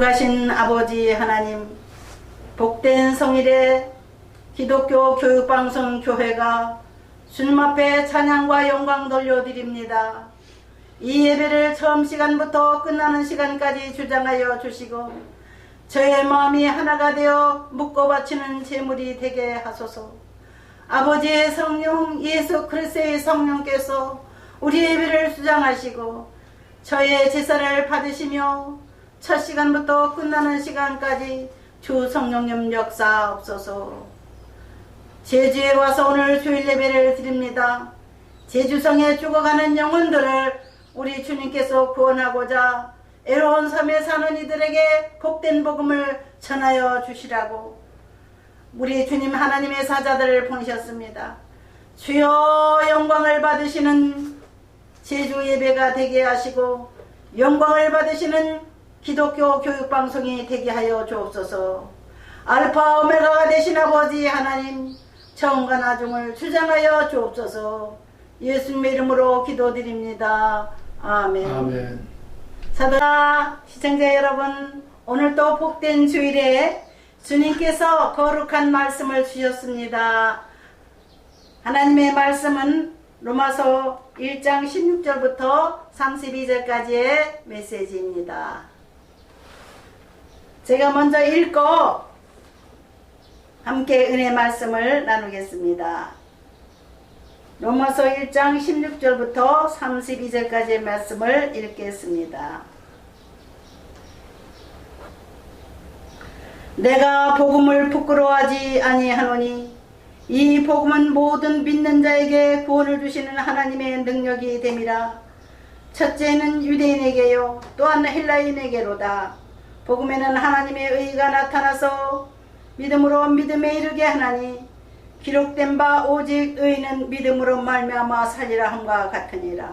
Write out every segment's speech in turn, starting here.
가신 아버지 하나님, 복된 성일에 기독교 교육방송 교회가 주님 앞에 찬양과 영광 돌려드립니다. 이 예배를 처음 시간부터 끝나는 시간까지 주장하여 주시고 저의 마음이 하나가 되어 묻고 바치는 제물이 되게 하소서. 아버지의 성령 예수 그리스도의 성령께서 우리 예배를 주장하시고 저의 제사를 받으시며 첫 시간부터 끝나는 시간까지 주 성령님 역사옵소서. 제주에 와서 오늘 주일 예배를 드립니다. 제주성에 죽어가는 영혼들을 우리 주님께서 구원하고자 애로운 삶에 사는 이들에게 복된 복음을 전하여 주시라고 우리 주님 하나님의 사자들을 보내셨습니다. 주여 영광을 받으시는 제주 예배가 되게 하시고 영광을 받으시는 기독교 교육방송이 되게 하여 주옵소서. 알파 오메가가 되신 아버지 하나님, 처음과 나중을 주장하여 주옵소서. 예수님의 이름으로 기도드립니다. 아멘. 아멘. 사도나 시청자 여러분, 오늘도 복된 주일에 주님께서 거룩한 말씀을 주셨습니다. 하나님의 말씀은 로마서 1장 16절부터 32절까지의 메시지입니다. 제가 먼저 읽고 함께 은혜 말씀을 나누겠습니다. 로마서 1장 16절부터 32절까지의 말씀을 읽겠습니다. 내가 복음을 부끄러워하지 아니하노니 이 복음은 모든 믿는 자에게 구원을 주시는 하나님의 능력이 됨이라. 첫째는 유대인에게요 또한 헬라인에게로다. 복음에는 하나님의 의가 나타나서 믿음으로 믿음에 이르게 하나니 기록된 바 오직 의인은 믿음으로 말미암아 살리라 함과 같으니라.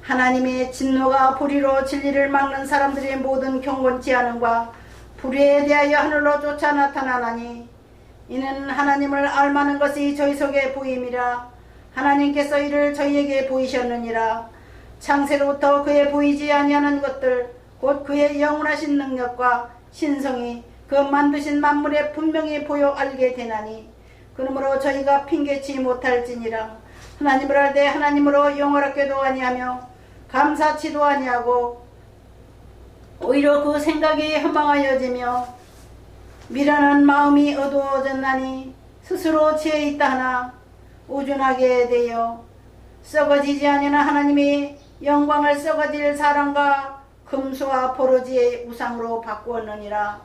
하나님의 진노가 불의로 진리를 막는 사람들의 모든 경건치 않음과 불의에 대하여 하늘로 쫓아 나타나나니 이는 하나님을 알마는 것이 저희 속에 보임이라. 하나님께서 이를 저희에게 보이셨느니라. 창세로부터 그에 보이지 아니하는 것들 곧 그의 영원하신 능력과 신성이 그 만드신 만물에 분명히 보여 알게 되나니 그러므로 저희가 핑계치 못할지니라. 하나님을 알되 하나님으로 영원하게도 아니하며 감사치도 아니하고 오히려 그 생각이 허망하여지며 미련한 마음이 어두워졌나니 스스로 지혜 있다 하나 우준하게 되어 썩어지지 아니하는 하나님이 영광을 썩어질 사람과 금수와 보로지의 우상으로 바꾸었느니라.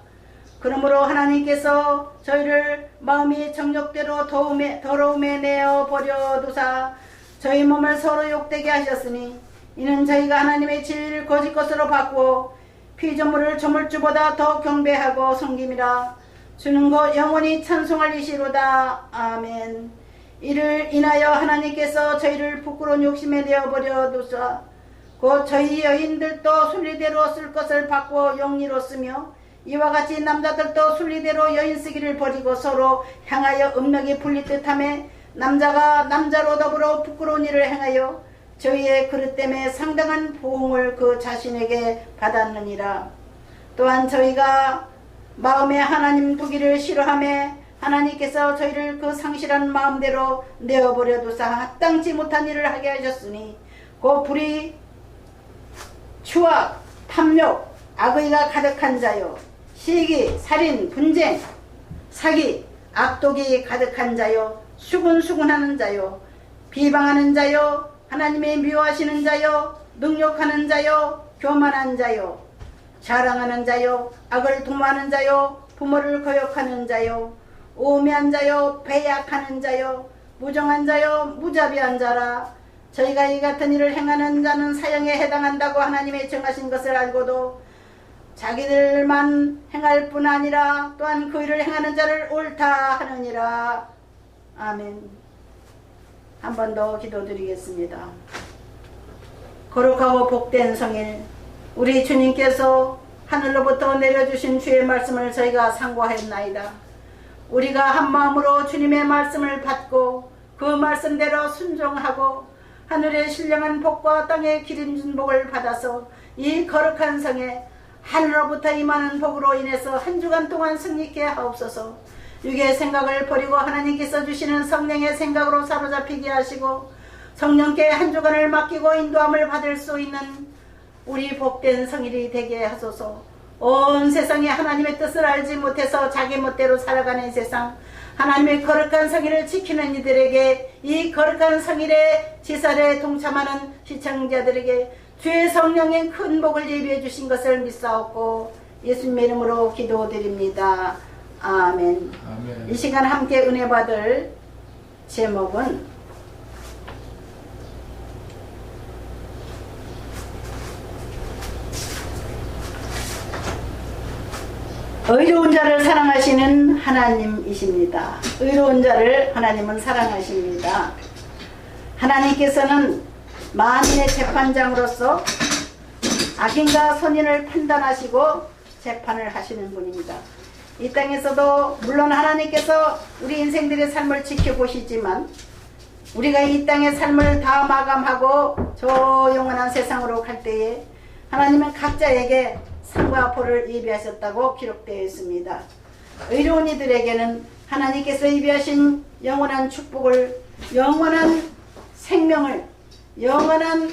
그러므로 하나님께서 저희를 마음이 정욕대로 더러움에 내어 버려두사 저희 몸을 서로 욕되게 하셨으니 이는 저희가 하나님의 진리를 거짓 것으로 바꾸어 피조물을 조물주보다 더 경배하고 섬김이라. 주는 것 영원히 찬송할 이시로다. 아멘. 이를 인하여 하나님께서 저희를 부끄러운 욕심에 내어버려 두사 곧 저희 여인들도 순리대로 쓸 것을 바꾸어 영리로 쓰며 이와 같이 남자들도 순리대로 여인 쓰기를 버리고 서로 향하여 음력이 풀릴 듯하며 남자가 남자로 더불어 부끄러운 일을 행하여 저희의 그릇 때문에 상당한 보응을 그 자신에게 받았느니라. 또한 저희가 마음에 하나님 두기를 싫어하며 하나님께서 저희를 그 상실한 마음대로 내어버려 두사 합당치 못한 일을 하게 하셨으니 그 불의 추악 탐욕 악의가 가득한 자요 시기 살인 분쟁 사기 악독이 가득한 자요 수군수군하는 자요 비방하는 자요 하나님의 미워하시는 자요 능욕하는 자요 교만한 자요 자랑하는 자요 악을 도모하는 자요 부모를 거역하는 자요 오매한 자요 배약하는 자요 무정한 자요 무자비한 자라. 저희가 이 같은 일을 행하는 자는 사형에 해당한다고 하나님의 정하신 것을 알고도 자기들만 행할 뿐 아니라 또한 그 일을 행하는 자를 옳다 하느니라. 아멘. 한 번 더 기도드리겠습니다. 거룩하고 복된 성일, 우리 주님께서 하늘로부터 내려주신 주의 말씀을 저희가 상고하였나이다. 우리가 한 마음으로 주님의 말씀을 받고 그 말씀대로 순종하고 하늘의 신령한 복과 땅의 기름진 복을 받아서 이 거룩한 성에 하늘로부터 임하는 복으로 인해서 한 주간 동안 승리케 하옵소서. 육의 생각을 버리고 하나님께서 주시는 성령의 생각으로 사로잡히게 하시고 성령께 한 주간을 맡기고 인도함을 받을 수 있는 우리 복된 성일이 되게 하소서. 온 세상에 하나님의 뜻을 알지 못해서 자기 멋대로 살아가는 세상, 하나님의 거룩한 성일을 지키는 이들에게, 이 거룩한 성일의 지살에 동참하는 시청자들에게 주의 성령의 큰 복을 예비해 주신 것을 믿사옵고 예수님의 이름으로 기도드립니다. 아멘. 아멘. 이 시간 함께 은혜 받을 제목은 의로운 자를 사랑하시는 하나님이십니다. 의로운 자를 하나님은 사랑하십니다. 하나님께서는 만인의 재판장으로서 악인과 선인을 판단하시고 재판을 하시는 분입니다. 이 땅에서도 물론 하나님께서 우리 인생들의 삶을 지켜보시지만 우리가 이 땅의 삶을 다 마감하고 저 영원한 세상으로 갈 때에 하나님은 각자에게 상과 벌을 예비하셨다고 기록되어 있습니다. 의로운 이들에게는 하나님께서 예비하신 영원한 축복을, 영원한 생명을, 영원한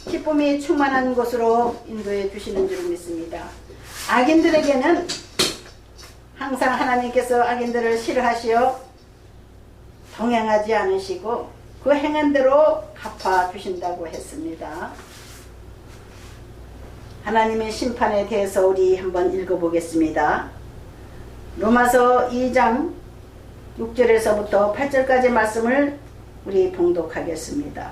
기쁨이 충만한 곳으로 인도해 주시는 줄 믿습니다. 악인들에게는 항상 하나님께서 악인들을 싫어하시어 동행하지 않으시고 그 행한 대로 갚아 주신다고 했습니다. 하나님의 심판에 대해서 우리 한번 읽어보겠습니다. 로마서 2장 6절에서부터 8절까지 말씀을 우리 봉독하겠습니다.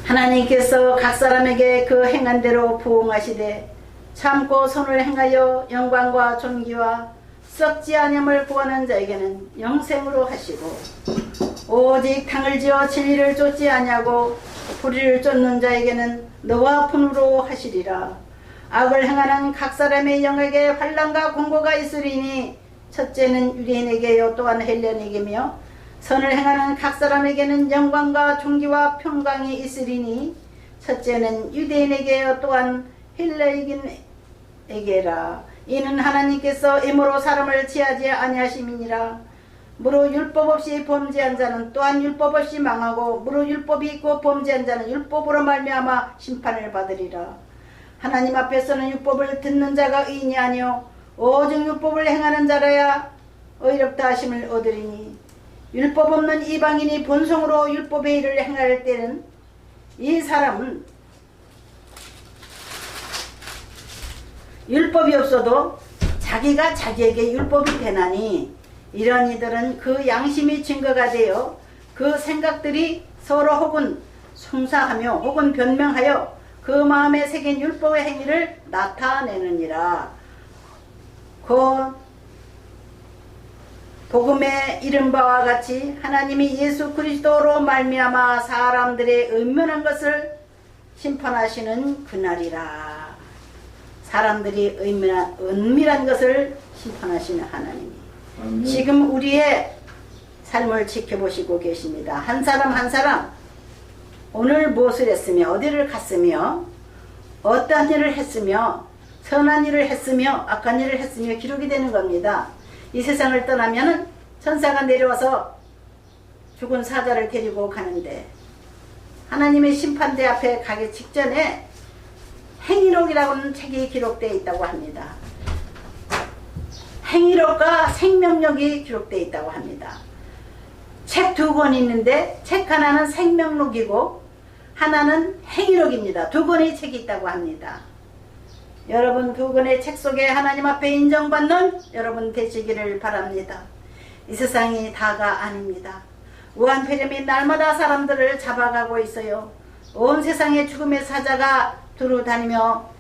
하나님께서 각 사람에게 그 행한 대로 부응하시되 참고 선을 행하여 영광과 존귀와 썩지 아니함을 구하는 자에게는 영생으로 하시고 오직 탕을 지어 진리를 쫓지 아니하고 불의를 쫓는 자에게는 너와 분으로 하시리라. 악을 행하는 각 사람의 영에게 환난과 공고가 있으리니 첫째는 유대인에게요 또한 헬len에게며 선을 행하는 각 사람에게는 영광과 존귀와 평강이 있으리니 첫째는 유대인에게요 또한 헬len에게라. 이는 하나님께서 임으로 사람을 지하지 아니하심이니라. 무릇 율법 없이 범죄한 자는 또한 율법 없이 망하고 무릇 율법이 있고 범죄한 자는 율법으로 말미암아 심판을 받으리라. 하나님 앞에서는 율법을 듣는 자가 의인이 아니요 오직 율법을 행하는 자라야 의롭다 하심을 얻으리니 율법 없는 이방인이 본성으로 율법의 일을 행할 때는 이 사람은 율법이 없어도 자기가 자기에게 율법이 되나니 이런 이들은 그 양심이 증거가 되어 그 생각들이 서로 혹은 송사하며 혹은 변명하여 그 마음에 새긴 율법의 행위를 나타내느니라. 그 복음에 이른 바와 같이 하나님이 예수 그리스도로 말미암아 사람들의 은밀한 것을 심판하시는 그날이라. 사람들이 은밀한 것을 심판하시는 하나님이 지금 우리의 삶을 지켜보시고 계십니다. 한 사람 한 사람 오늘 무엇을 했으며 어디를 갔으며 어떠한 일을 했으며 선한 일을 했으며 악한 일을 했으며 기록이 되는 겁니다. 이 세상을 떠나면은 천사가 내려와서 죽은 사자를 데리고 가는데 하나님의 심판대 앞에 가기 직전에 행위록이라고 하는 책이 기록되어 있다고 합니다. 행위록과 생명록이 기록되어 있다고 합니다. 책 두 권 있는데 책 하나는 생명록이고 하나는 행위록입니다. 두 권의 책이 있다고 합니다. 여러분 두 권의 책 속에 하나님 앞에 인정받는 여러분 되시기를 바랍니다. 이 세상이 다가 아닙니다. 우한폐렴이 날마다 사람들을 잡아가고 있어요. 온 세상에 죽음의 사자가 두루 다니며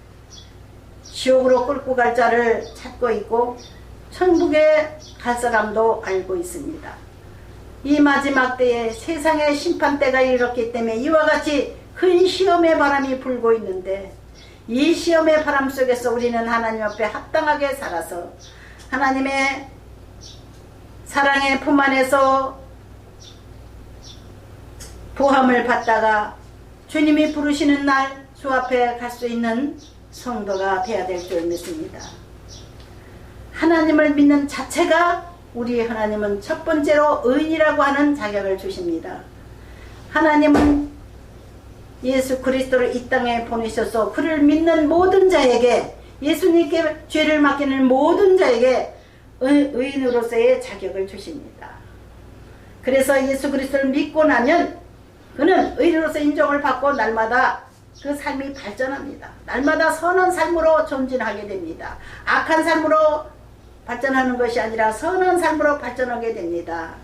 지옥으로 끌고 갈 자를 찾고 있고 천국에 갈 사람도 알고 있습니다. 이 마지막 때에 세상의 심판때가 이렇기 때문에 이와 같이 큰 시험의 바람이 불고 있는데 이 시험의 바람 속에서 우리는 하나님 앞에 합당하게 살아서 하나님의 사랑의 품 안에서 부함을 받다가 주님이 부르시는 날 주 앞에 갈 수 있는 성도가 되어야 될 줄 믿습니다. 하나님을 믿는 자체가 우리 하나님은 첫 번째로 의인이라고 하는 자격을 주십니다. 하나님은 예수 그리스도를 이 땅에 보내셔서 그를 믿는 모든 자에게, 예수님께 죄를 맡기는 모든 자에게 의인으로서의 자격을 주십니다. 그래서 예수 그리스도를 믿고 나면 그는 의인으로서 인정을 받고 날마다 그 삶이 발전합니다. 날마다 선한 삶으로 전진하게 됩니다. 악한 삶으로 발전하는 것이 아니라 선한 삶으로 발전하게 됩니다.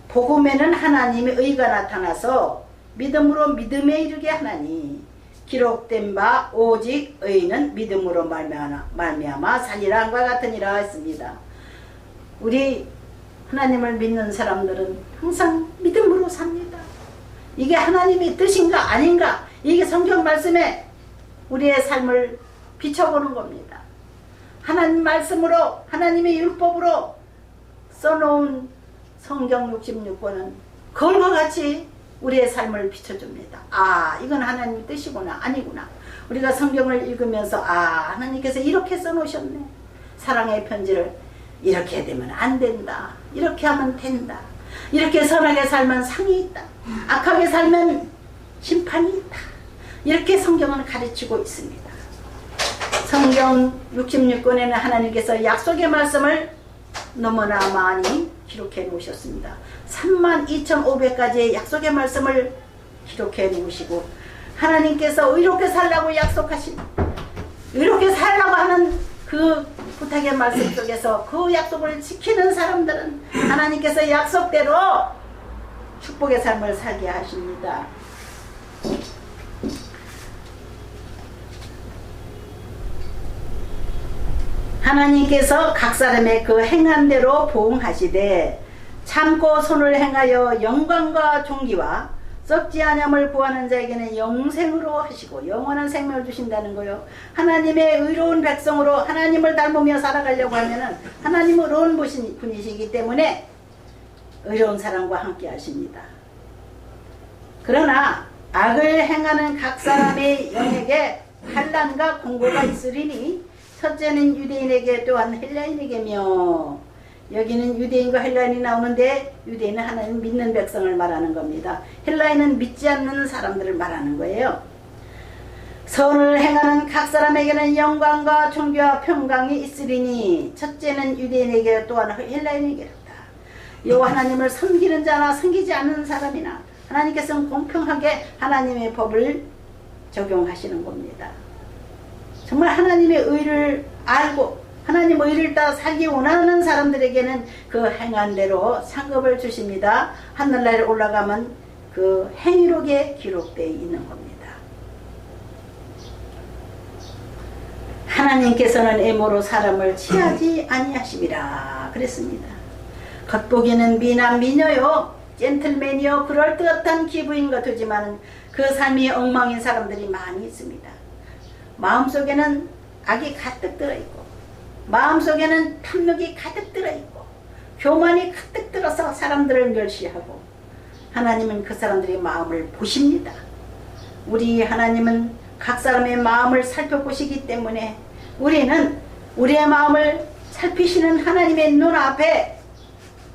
복음에는 하나님의 의가 나타나서 믿음으로 믿음에 이르게 하나니 기록된 바 오직 의인은 믿음으로 말미암아 살리라 함과 같으니라 했습니다. 우리 하나님을 믿는 사람들은 항상 믿음으로 삽니다. 이게 하나님의 뜻인가 아닌가, 이게 성경 말씀에 우리의 삶을 비춰보는 겁니다. 하나님 말씀으로, 하나님의 율법으로 써놓은 성경 66권은 그걸과 같이 우리의 삶을 비춰줍니다. 아, 이건 하나님의 뜻이구나, 아니구나. 우리가 성경을 읽으면서 아, 하나님께서 이렇게 써놓으셨네. 사랑의 편지를 이렇게 되면 안 된다, 이렇게 하면 된다, 이렇게 선하게 살면 상이 있다, 악하게 살면 심판이 있다, 이렇게 성경은 가르치고 있습니다. 성경 66권에는 하나님께서 약속의 말씀을 너무나 많이 기록해 놓으셨습니다. 32,500가지의 약속의 말씀을 기록해 놓으시고, 하나님께서 의롭게 살라고 약속하신, 의롭게 살라고 하는 그 부탁의 말씀 속에서 그 약속을 지키는 사람들은 하나님께서 약속대로 축복의 삶을 살게 하십니다. 하나님께서 각 사람의 그 행한 대로 보응하시되 참고 손을 행하여 영광과 존귀와 썩지 아니함을 구하는 자에게는 영생으로 하시고 영원한 생명을 주신다는 거요. 하나님의 의로운 백성으로 하나님을 닮으며 살아가려고 하면은 하나님 의로운 분이시기 때문에 의로운 사람과 함께 하십니다. 그러나 악을 행하는 각 사람의 영에게 환난과 공고가 있으리니 첫째는 유대인에게 또한 헬라인에게며, 여기는 유대인과 헬라인이 나오는데 유대인은 하나님 믿는 백성을 말하는 겁니다. 헬라인은 믿지 않는 사람들을 말하는 거예요. 선을 행하는 각 사람에게는 영광과 존귀와 평강이 있으리니 첫째는 유대인에게 또한 헬라인에게로다. 여호와 하나님을 섬기는 자나 섬기지 않는 사람이나 하나님께서는 공평하게 하나님의 법을 적용하시는 겁니다. 정말 하나님의 의를 알고 하나님 의를 따라 살기 원하는 사람들에게는 그 행한 대로 상급을 주십니다. 하늘나라에 올라가면 그 행위록에 기록되어 있는 겁니다. 하나님께서는 애모로 사람을 취하지 아니하심이라 그랬습니다. 겉보기는 미남 미녀요 젠틀맨이요 그럴듯한 기부인 같으지만 그 삶이 엉망인 사람들이 많이 있습니다. 마음속에는 악이 가득 들어있고 마음속에는 탐욕이 가득 들어있고 교만이 가득 들어서 사람들을 멸시하고, 하나님은 그 사람들의 마음을 보십니다. 우리 하나님은 각 사람의 마음을 살펴보시기 때문에 우리는 우리의 마음을 살피시는 하나님의 눈앞에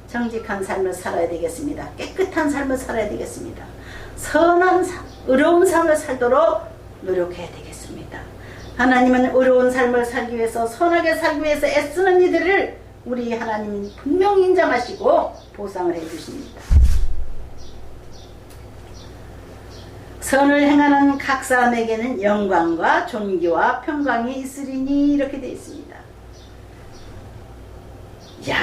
정직한 삶을 살아야 되겠습니다. 깨끗한 삶을 살아야 되겠습니다. 선한 삶, 의로운 삶을 살도록 노력해야 되겠습니다. 하나님은 의로운 삶을 살기 위해서, 선하게 살기 위해서 애쓰는 이들을 우리 하나님 분명히 인정하시고 보상을 해주십니다. 선을 행하는 각 사람에게는 영광과 존귀와 평강이 있으리니 이렇게 되어 있습니다. 이야,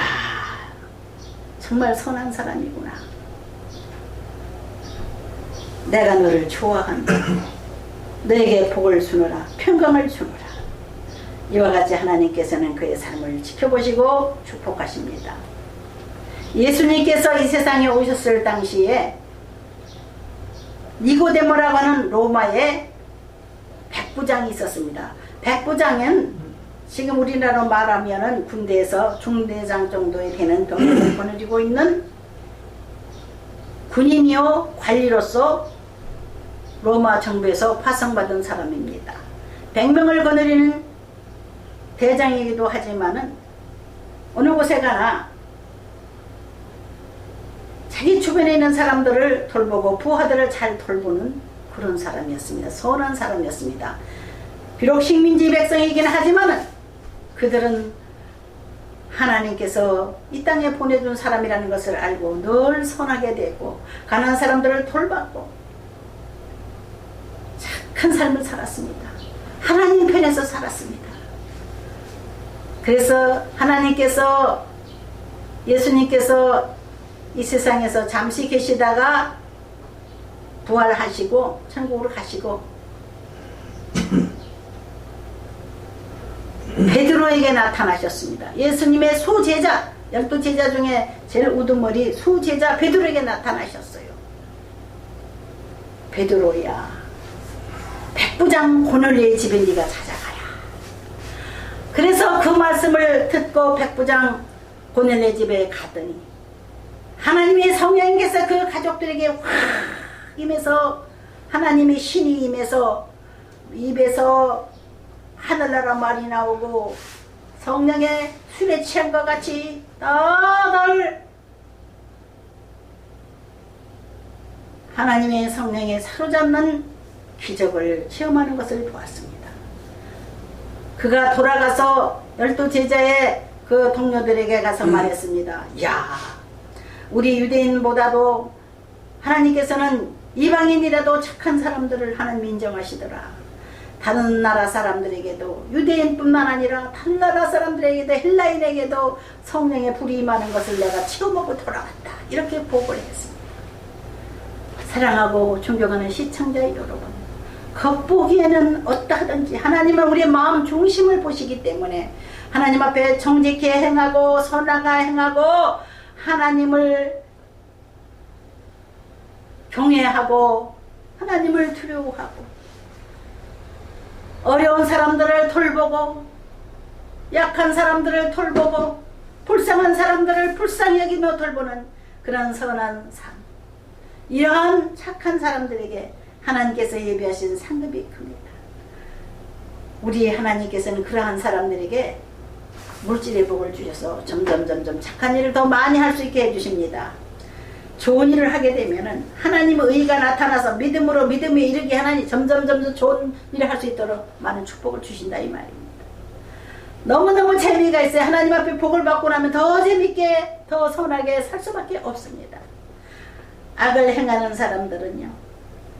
정말 선한 사람이구나. 내가 너를 좋아한다. 너에게 복을 주노라, 평강을 주노라. 이와 같이 하나님께서는 그의 삶을 지켜보시고 축복하십니다. 예수님께서 이 세상에 오셨을 당시에 니고데모라고 하는 로마의 백부장이 있었습니다. 백부장은 지금 우리나라로 말하면은 군대에서 중대장 정도에 되는 병력을 거느리고 있는 군인이요 관리로서 로마 정부에서 파송받은 사람입니다. 100명을 거느리는 대장이기도 하지만은 어느 곳에 가나 자기 주변에 있는 사람들을 돌보고 부하들을 잘 돌보는 그런 사람이었습니다. 선한 사람이었습니다. 비록 식민지 백성이긴 하지만은 그들은 하나님께서 이 땅에 보내준 사람이라는 것을 알고 늘 선하게 되고 가난한 사람들을 돌봤고 착한 삶을 살았습니다. 하나님 편에서 살았습니다. 그래서 하나님께서 예수님께서 이 세상에서 잠시 계시다가 부활하시고 천국으로 가시고 베드로에게 나타나셨습니다. 예수님의 소제자 12제자 중에 제일 우두머리 소제자 베드로에게 나타나셨어요. 베드로야 백부장 고넬료의 집에 네가 찾아가라. 그래서 그 말씀을 듣고 백부장 고넬료의 집에 가더니 하나님의 성령께서 그 가족들에게 확 임해서 하나님의 신이 임해서 입에서 하늘나라 말이 나오고 성령의 술에 취한 것 같이 떠들 하나님의 성령에 사로잡는 기적을 체험하는 것을 보았습니다. 그가 돌아가서 12제자의 그 동료들에게 가서 말했습니다. 야, 우리 유대인보다도 하나님께서는 이방인이라도 착한 사람들을 하나님 인정하시더라. 다른 나라 사람들에게도 유대인뿐만 아니라 다른 나라 사람들에게도 헬라인에게도 성령의 불이 임하는 것을 내가 체험하고 돌아왔다. 이렇게 보고를 했습니다. 사랑하고 존경하는 시청자 여러분, 겉보기에는 어떠하든지 하나님은 우리의 마음 중심을 보시기 때문에 하나님 앞에 정직히 행하고 선하게 행하고 하나님을 경외하고 하나님을 두려워하고 어려운 사람들을 돌보고 약한 사람들을 돌보고 불쌍한 사람들을 불쌍히 여기며 돌보는 그런 선한 삶, 이러한 착한 사람들에게 하나님께서 예비하신 상급이 큽니다. 우리 하나님께서는 그러한 사람들에게 물질의 복을 주셔서 점점 착한 일을 더 많이 할 수 있게 해주십니다. 좋은 일을 하게 되면은 하나님의 의가 나타나서 믿음으로 믿음에 이르게 하나님 점점 좋은 일을 할 수 있도록 많은 축복을 주신다 이 말입니다. 너무너무 재미가 있어요. 하나님 앞에 복을 받고 나면 더 재밌게 더 선하게 살 수밖에 없습니다. 악을 행하는 사람들은요,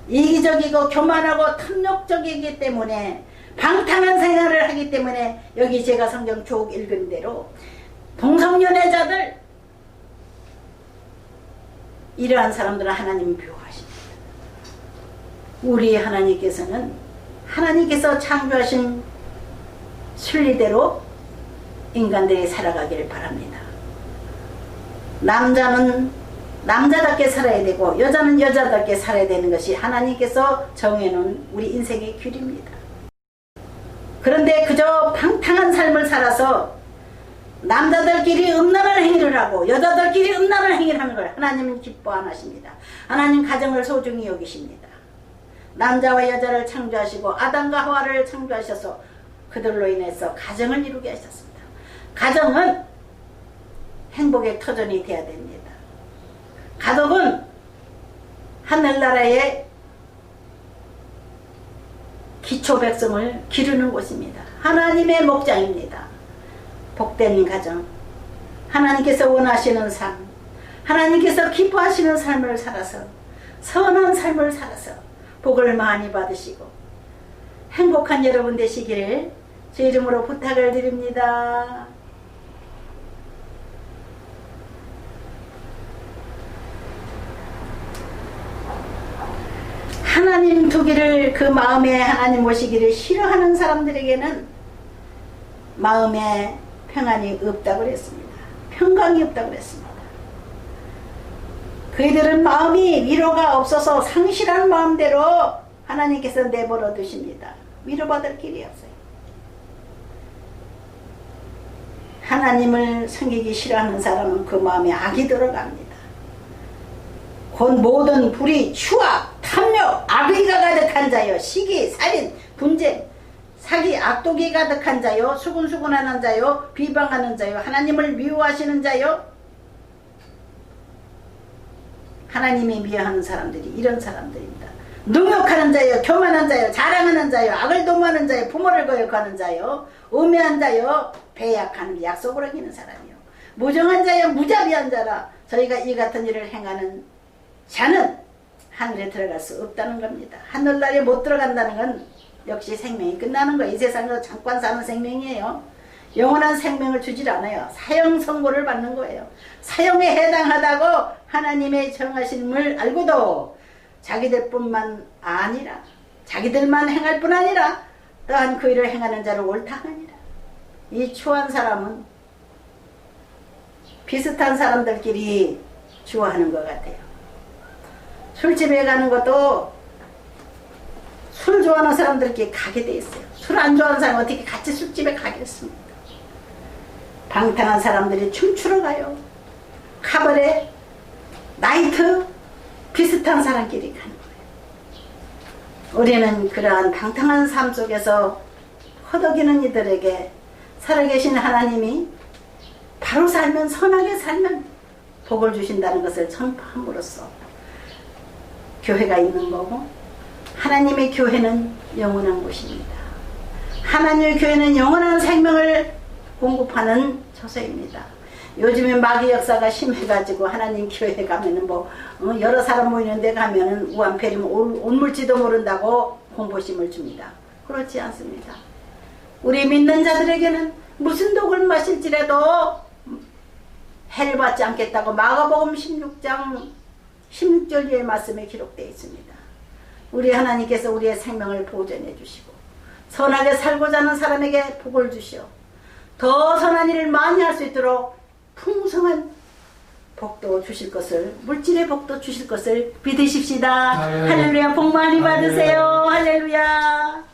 이기적이고 교만하고 탐욕적이기 때문에 방탕한 생활을 하기 때문에 여기 제가 성경 쭉 읽은 대로 동성연애자들, 이러한 사람들은 하나님이 미워하십니다. 우리 하나님께서는 하나님께서 창조하신 순리대로 인간들이 살아가기를 바랍니다. 남자는 남자답게 살아야 되고 여자는 여자답게 살아야 되는 것이 하나님께서 정해놓은 우리 인생의 길입니다. 그런데 그저 방탕한 삶을 살아서 남자들끼리 음란한 행위를 하고 여자들끼리 음란한 행위를 하는 걸 하나님은 기뻐 안 하십니다. 하나님 가정을 소중히 여기십니다. 남자와 여자를 창조하시고 아담과 하와를 창조하셔서 그들로 인해서 가정을 이루게 하셨습니다. 가정은 행복의 터전이 되어야 됩니다. 가족은 하늘나라의 기초 백성을 기르는 곳입니다. 하나님의 목장입니다. 복된 가정, 하나님께서 원하시는 삶, 하나님께서 기뻐하시는 삶을 살아서 선한 삶을 살아서 복을 많이 받으시고 행복한 여러분 되시기를 제 이름으로 부탁을 드립니다. 하나님 두기를, 그 마음에 하나님 모시기를 싫어하는 사람들에게는 마음에 평안이 없다고 그랬습니다. 평강이 없다고 그랬습니다. 그들은 마음이 위로가 없어서 상실한 마음대로 하나님께서 내버려 두십니다. 위로받을 길이 없어요. 하나님을 섬기기 싫어하는 사람은 그 마음에 악이 들어갑니다. 곧 모든 불의, 추악, 탐욕, 마귀가 가득한 자요, 시기, 살인, 분쟁, 사기, 악독이 가득한 자요, 수군수군하는 자요, 비방하는 자요, 하나님을 미워하시는 자요. 하나님이 미워하는 사람들이 이런 사람들입니다. 능욕하는 자요, 교만한 자요, 자랑하는 자요, 악을 도모하는 자요, 부모를 거역하는 자요, 음해한 자요, 배약하는 약속을 어기는 사람이요, 무정한 자요, 무자비한 자라. 저희가 이 같은 일을 행하는 자는 하늘에 들어갈 수 없다는 겁니다. 하늘나라에 못 들어간다는 건 역시 생명이 끝나는 거예요. 이 세상에서 잠깐 사는 생명이에요. 영원한 생명을 주질 않아요. 사형 선고를 받는 거예요. 사형에 해당하다고 하나님의 정하심을 알고도 자기들뿐만 아니라 자기들만 행할 뿐 아니라 또한 그 일을 행하는 자를 옳다 하니라. 이 추한 사람은 비슷한 사람들끼리 좋아하는 것 같아요. 술집에 가는 것도 술 좋아하는 사람들끼리 가게 돼 있어요. 술 안 좋아하는 사람 어떻게 같이 술집에 가겠습니까? 방탕한 사람들이 춤추러 가요. 카바레, 나이트, 비슷한 사람끼리 가는 거예요. 우리는 그러한 방탕한 삶 속에서 허덕이는 이들에게 살아계신 하나님이 바로 살면, 선하게 살면 복을 주신다는 것을 전파함으로써 교회가 있는 거고, 하나님의 교회는 영원한 곳입니다. 하나님의 교회는 영원한 생명을 공급하는 처소입니다. 요즘에 마귀 역사가 심해가지고 하나님 교회에 가면은 여러 사람 모이는 데 가면은 우한폐렴 옮을지도 모른다고 공포심을 줍니다. 그렇지 않습니다. 우리 믿는 자들에게는 무슨 독을 마실지라도 해를 받지 않겠다고 마가복음 16장 16절의 말씀에 기록되어 있습니다. 우리 하나님께서 우리의 생명을 보존해 주시고 선하게 살고자 하는 사람에게 복을 주시어 더 선한 일을 많이 할 수 있도록 풍성한 복도 주실 것을, 물질의 복도 주실 것을 믿으십시다. 할렐루야. 복 많이 받으세요. 할렐루야.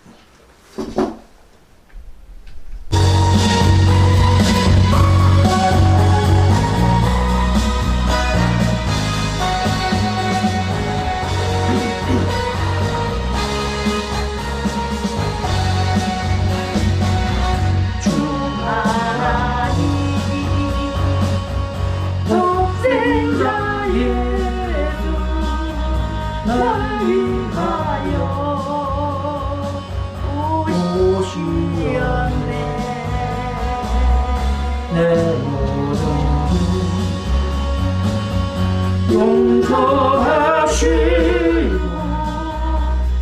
용서하시고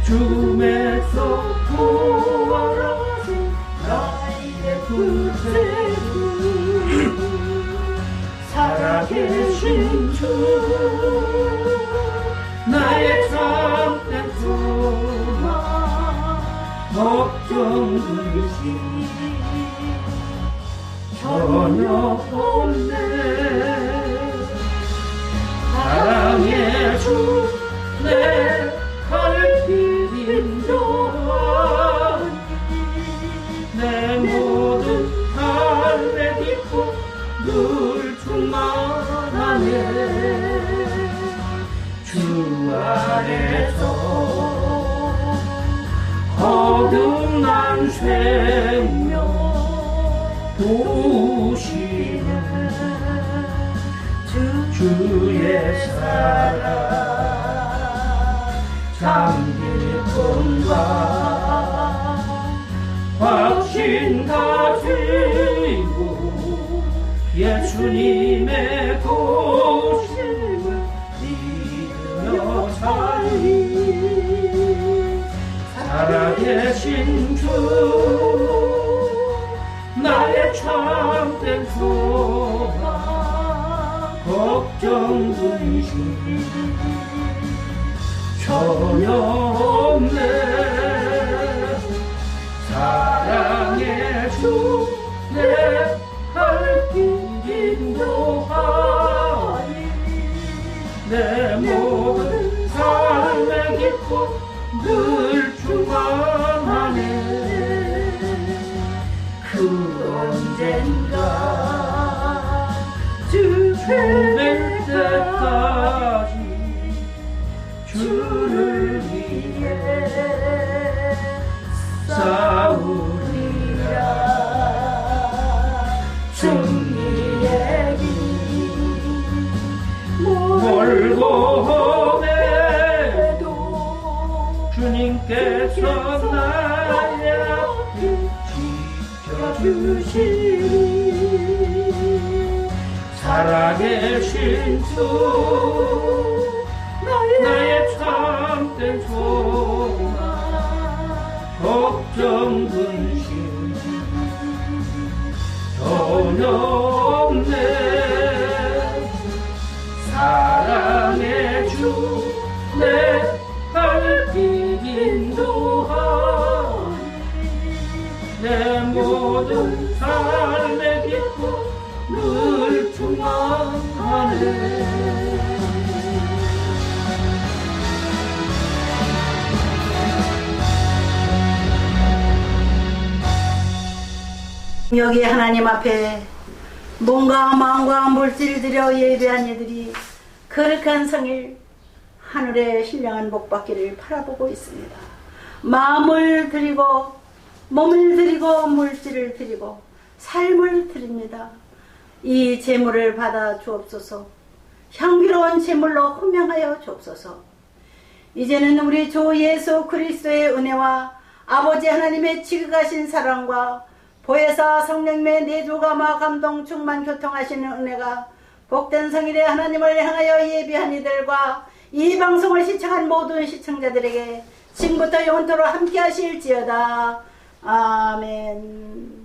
죽음에서 부활하신 나의 구세주 살아계신 주 나의 참된 소망 걱정들이 전혀 없네. 사랑의 주 내 갈 길 인도하니 내 모든 삶의 기쁨 늘 충만하네. 주 안에서 거듭난 생명 도우시는 주의 사랑 잠길 꿈과 확신 가지고 예수님의 도심을 믿으며 살리 살아계신 주 나의 참된 소망 걱정 근심 전혀 없네. 사랑의 주 내 갈 길 인도하니 내 모든 삶의 기쁨 늘 충만하네. 그 언젠가 주 뵐 때까지 주를 위해 주님께서 나의 앞을 지켜주시니 사랑의 신수 나의 참된 소망 걱정 근심 전혀 없네 사랑의 주 내 발길 인도하니 내 모든 삶의 기쁨 늘 충만하네 여기 하나님 앞에 몸과 마음과 물질을 들여 예배한 이들이 거룩한 성일 하늘의 신령한 복 받기를 바라보고 있습니다. 마음을 드리고 몸을 드리고 물질을 드리고 삶을 드립니다. 이 제물을 받아 주옵소서. 향기로운 제물로 호명하여 주옵소서. 이제는 우리 주 예수 그리스도의 은혜와 아버지 하나님의 지극하신 사랑과 보혜사 성령님의 내주감화 감동 충만 교통하시는 은혜가 복된 성일의 하나님을 향하여 예비한 이들과 이 방송을 시청한 모든 시청자들에게 지금부터 영원토록 함께 하실지어다. 아멘.